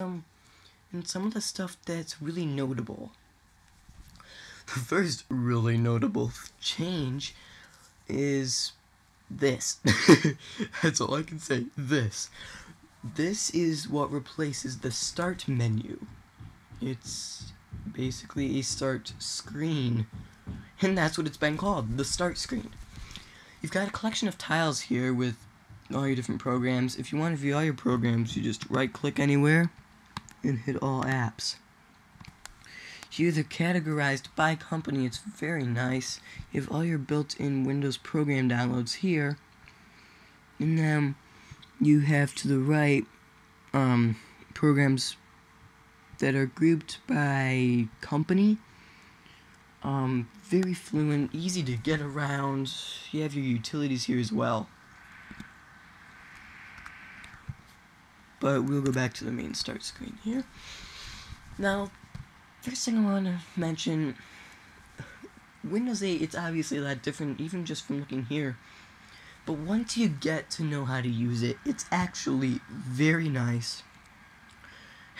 and some of the stuff that's really notable. The first really notable change is this. That's all I can say. This. This is what replaces the start menu. It's basically a start screen, and that's what it's been called, the start screen. You've got a collection of tiles here with all your different programs. If you want to view all your programs, you just right click anywhere and hit all apps. Here they're categorized by company. It's very nice. You have all your built-in Windows program downloads here, and then you have to the right programs that are grouped by company. Very fluent, easy to get around. You have your utilities here as well. But we'll go back to the main start screen here. Now, first thing I want to mention, Windows 8, it's obviously a lot different, even just from looking here. But once you get to know how to use it, it's actually very nice.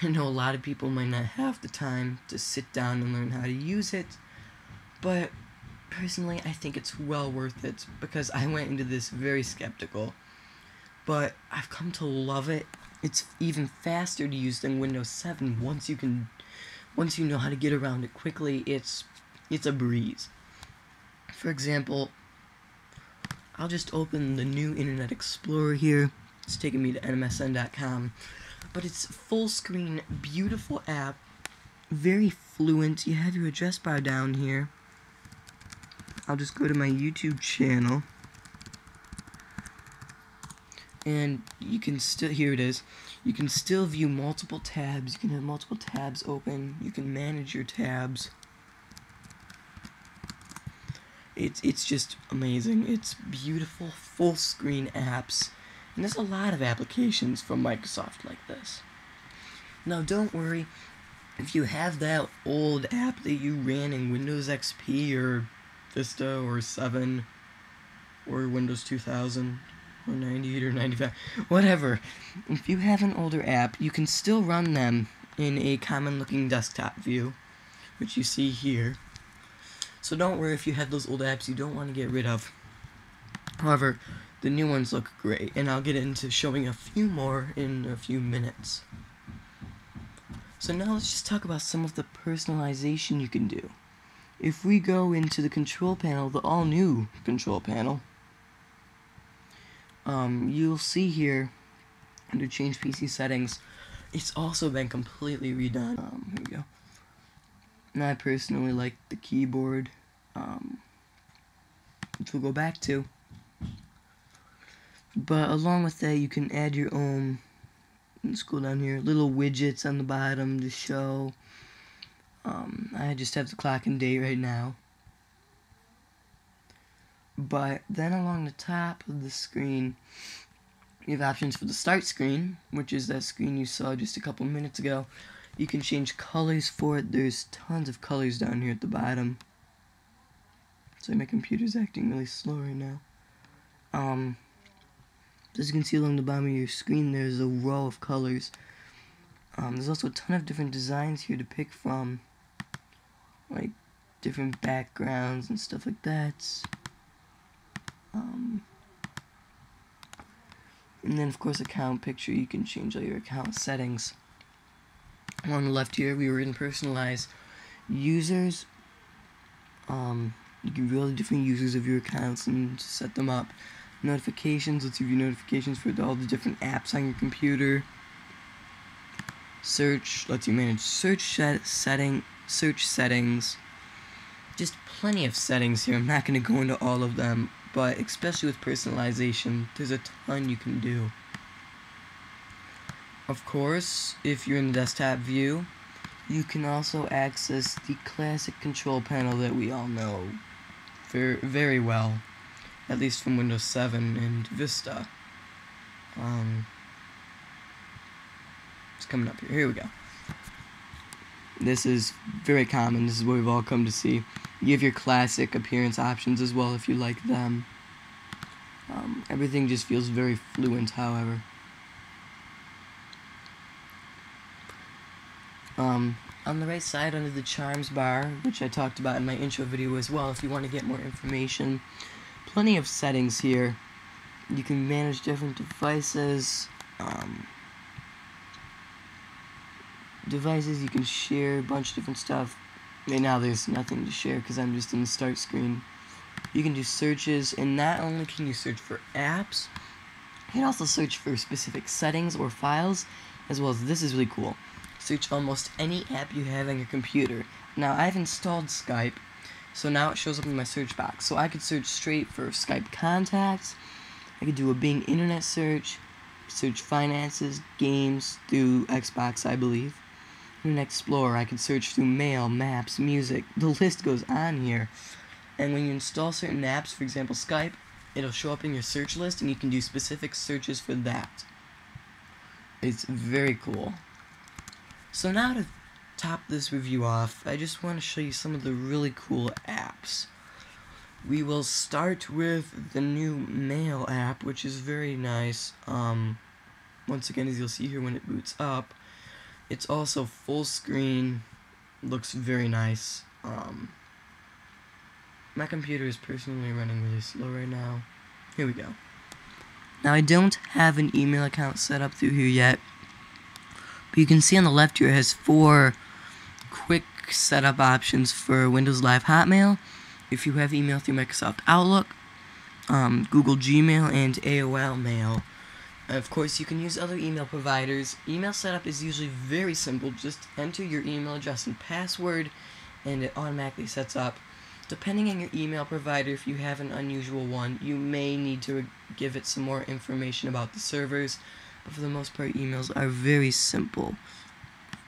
I know a lot of people might not have the time to sit down and learn how to use it, but personally I think it's well worth it, because I went into this very skeptical, but I've come to love it. It's even faster to use than Windows 7. Once you know how to get around it quickly, it's a breeze. For example, I'll just open the new Internet Explorer here. It's taking me to nmsn.com. But it's full screen, beautiful app, very fluent. You have your address bar down here. I'll just go to my YouTube channel. And you can still, here it is. You can still view multiple tabs. You can have multiple tabs open. You can manage your tabs. It's just amazing. It's beautiful, full screen apps. And there's a lot of applications from Microsoft like this. Now don't worry, if you have that old app that you ran in Windows XP or Vista or 7 or Windows 2000 or 98 or 95, whatever, if you have an older app, you can still run them in a common looking desktop view, which you see here. So don't worry if you have those old apps you don't want to get rid of. However, the new ones look great, and I'll get into showing a few more in a few minutes. So now let's just talk about some of the personalization you can do. If we go into the control panel, the all-new control panel, you'll see here, under Change PC Settings, it's also been completely redone. Here we go. And I personally like the keyboard, which we'll go back to. But along with that, you can add your own, let's go down here, little widgets on the bottom to show. I just have the clock and date right now. But then along the top of the screen, you have options for the start screen, which is that screen you saw just a couple minutes ago. You can change colors for it. There's tons of colors down here at the bottom. Sorry, my computer's acting really slow right now. As you can see along the bottom of your screen, there's a row of colors. There's also a ton of different designs here to pick from, like different backgrounds and stuff like that. And then of course account picture, you can change all your account settings. On the left here, we were in personalize users. You can view all the different users of your accounts and set them up. Notifications lets you view notifications for all the different apps on your computer. Search lets you manage search settings. Just plenty of settings here. I'm not going to go into all of them, but especially with personalization, there's a ton you can do. Of course, if you're in the desktop view, you can also access the classic control panel that we all know very, very well, at least from Windows 7 and Vista. It's coming up here. Here we go. This is very common. This is what we've all come to see. You have your classic appearance options as well if you like them. Everything just feels very fluent, however. On the right side under the charms bar, which I talked about in my intro video as well, if you want to get more information, plenty of settings here. You can manage different devices, you can share a bunch of different stuff. Right now there's nothing to share because I'm just in the start screen. You can do searches, and not only can you search for apps, you can also search for specific settings or files, as well as, this is really cool, search almost any app you have on your computer. Now I've installed Skype, so now it shows up in my search box. So I could search straight for Skype contacts, I could do a Bing internet search, search finances, games through Xbox, I believe. Internet Explorer, I could search through mail, maps, music, the list goes on here. And when you install certain apps, for example Skype, it'll show up in your search list and you can do specific searches for that. It's very cool. So now to top this review off, I just want to show you some of the really cool apps. We will start with the new Mail app, which is very nice. Once again, as you'll see here when it boots up, it's also full screen, looks very nice. My computer is personally running really slow right now. Here we go. Now I don't have an email account set up through here yet, but you can see on the left here it has 4 quick setup options for Windows Live Hotmail, if you have email through Microsoft Outlook, Google Gmail, and AOL Mail. Of course, you can use other email providers. Email setup is usually very simple. Just enter your email address and password, and it automatically sets up. Depending on your email provider, if you have an unusual one, you may need to give it some more information about the servers. But for the most part, emails are very simple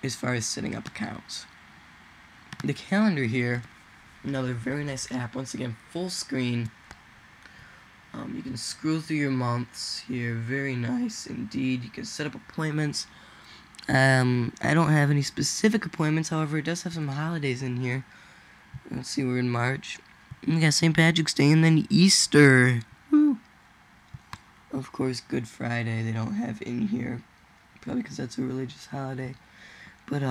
as far as setting up accounts. The calendar here, another very nice app. Once again, full screen. You can scroll through your months here, very nice indeed. You can set up appointments. I don't have any specific appointments, however, it does have some holidays in here. Let's see, we're in March. We got St. Patrick's Day and then Easter. Woo. Of course, Good Friday they don't have in here, probably because that's a religious holiday. But,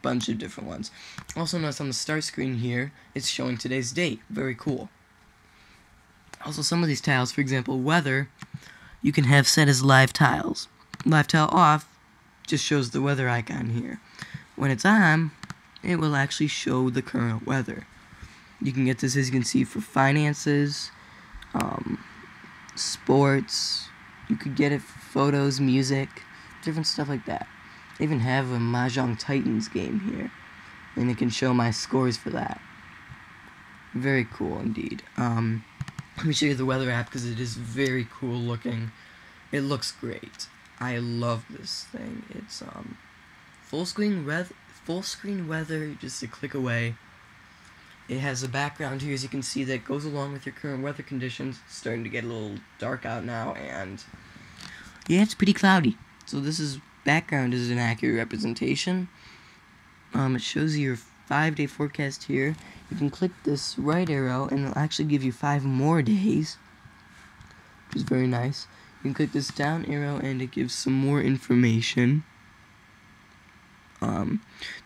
bunch of different ones. Also notice on the start screen here, it's showing today's date. Very cool. Also, some of these tiles, for example, weather, you can have set as live tiles. Live tile off just shows the weather icon here. When it's on, it will actually show the current weather. You can get this, as you can see, for finances, sports. You could get it for photos, music, different stuff like that. I even have a Mahjong Titans game here, and it can show my scores for that. Very cool indeed. Let me show you the weather app because it is very cool looking. It looks great. I love this thing. It's full screen weather, just a click away. It has a background here, as you can see, that goes along with your current weather conditions. It's starting to get a little dark out now, and yeah, it's pretty cloudy. So this background is an accurate representation. It shows you your 5-day forecast here. You can click this right arrow and it'll actually give you 5 more days, which is very nice. You can click this down arrow and it gives some more information.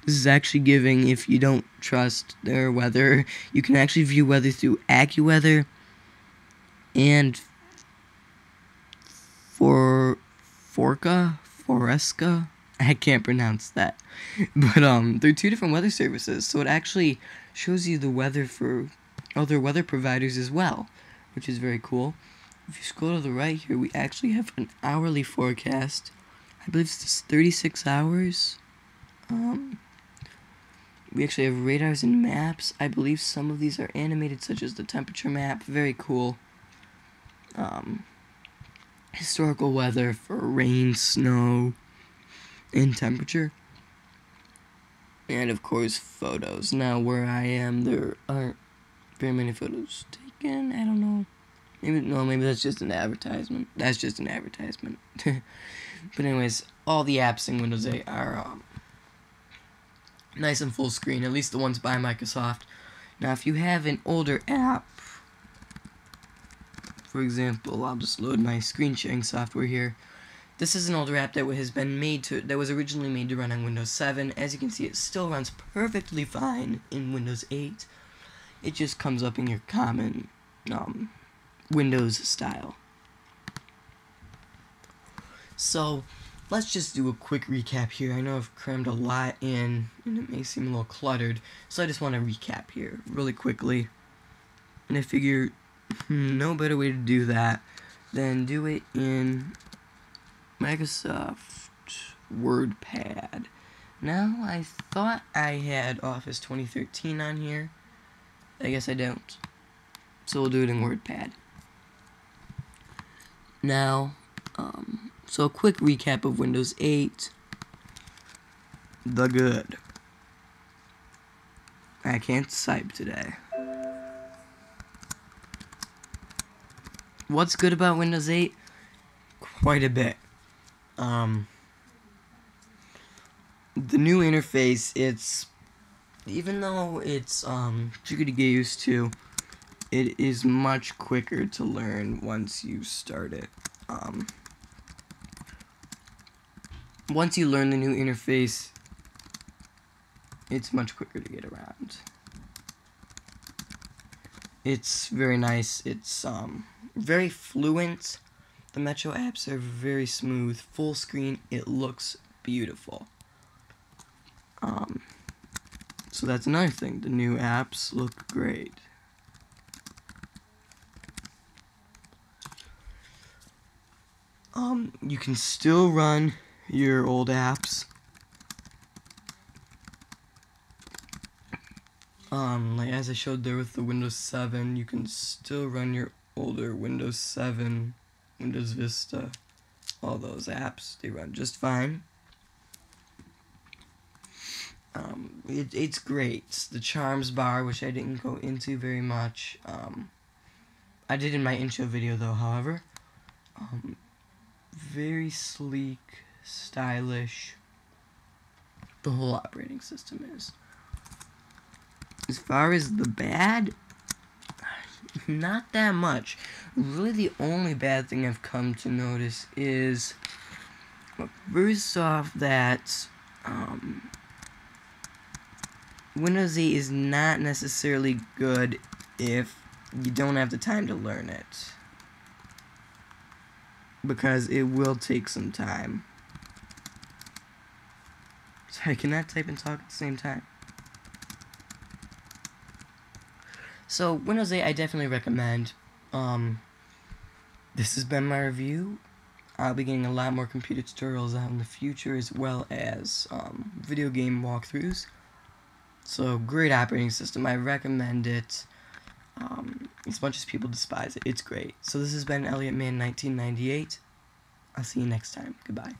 This is actually giving, if you don't trust their weather, you can actually view weather through AccuWeather and Foresca. I can't pronounce that. But they're 2 different weather services, so it actually shows you the weather for other weather providers as well, which is very cool. If you scroll to the right here, we actually have an hourly forecast. I believe it's 36 hours. We actually have radars and maps. I believe some of these are animated, such as the temperature map. Very cool. Historical weather for rain, snow, and temperature. And of course, photos. Now, where I am, there aren't very many photos taken. I don't know. Maybe that's just an advertisement. That's just an advertisement. But anyways, all the apps in Windows 8 are nice and full screen, at least the ones by Microsoft. Now, if you have an older app, for example, I'll just load my screen sharing software here. This is an older app that was originally made to run on Windows 7. As you can see, it still runs perfectly fine in Windows 8. It just comes up in your common Windows style. So, let's just do a quick recap here. I know I've crammed a lot in, and it may seem a little cluttered, so I just want to recap here really quickly. And I figure no better way to do that than do it in Microsoft WordPad. Now, I thought I had Office 2013 on here. I guess I don't. So we'll do it in WordPad. Now, so a quick recap of Windows 8. The good. I can't type today. What's good about Windows 8? Quite a bit. The new interface, even though it's tricky to get used to, it is much quicker to learn once you start it. Once you learn the new interface, it's much quicker to get around. It's very nice. It's very fluent. The Metro apps are very smooth. Full screen. It looks beautiful. So that's another thing. The new apps look great. You can still run your old apps. Like as I showed there with the Windows 7, you can still run your older Windows 7, Windows Vista, all those apps. They run just fine. It's great. The Charms bar, which I didn't go into very much. I did in my intro video though, however. Very sleek, stylish. The whole operating system is. As far as the bad, not that much. Really the only bad thing I've come to notice is, first off, that Windows 8 is not necessarily good if you don't have the time to learn it. Because it will take some time. Sorry, I cannot type and talk at the same time. So, Windows 8 I definitely recommend. This has been my review. I'll be getting a lot more computer tutorials out in the future, as well as video game walkthroughs. So, great operating system. I recommend it. As much as people despise it, it's great. So this has been Elliot Man 1998. I'll see you next time. Goodbye.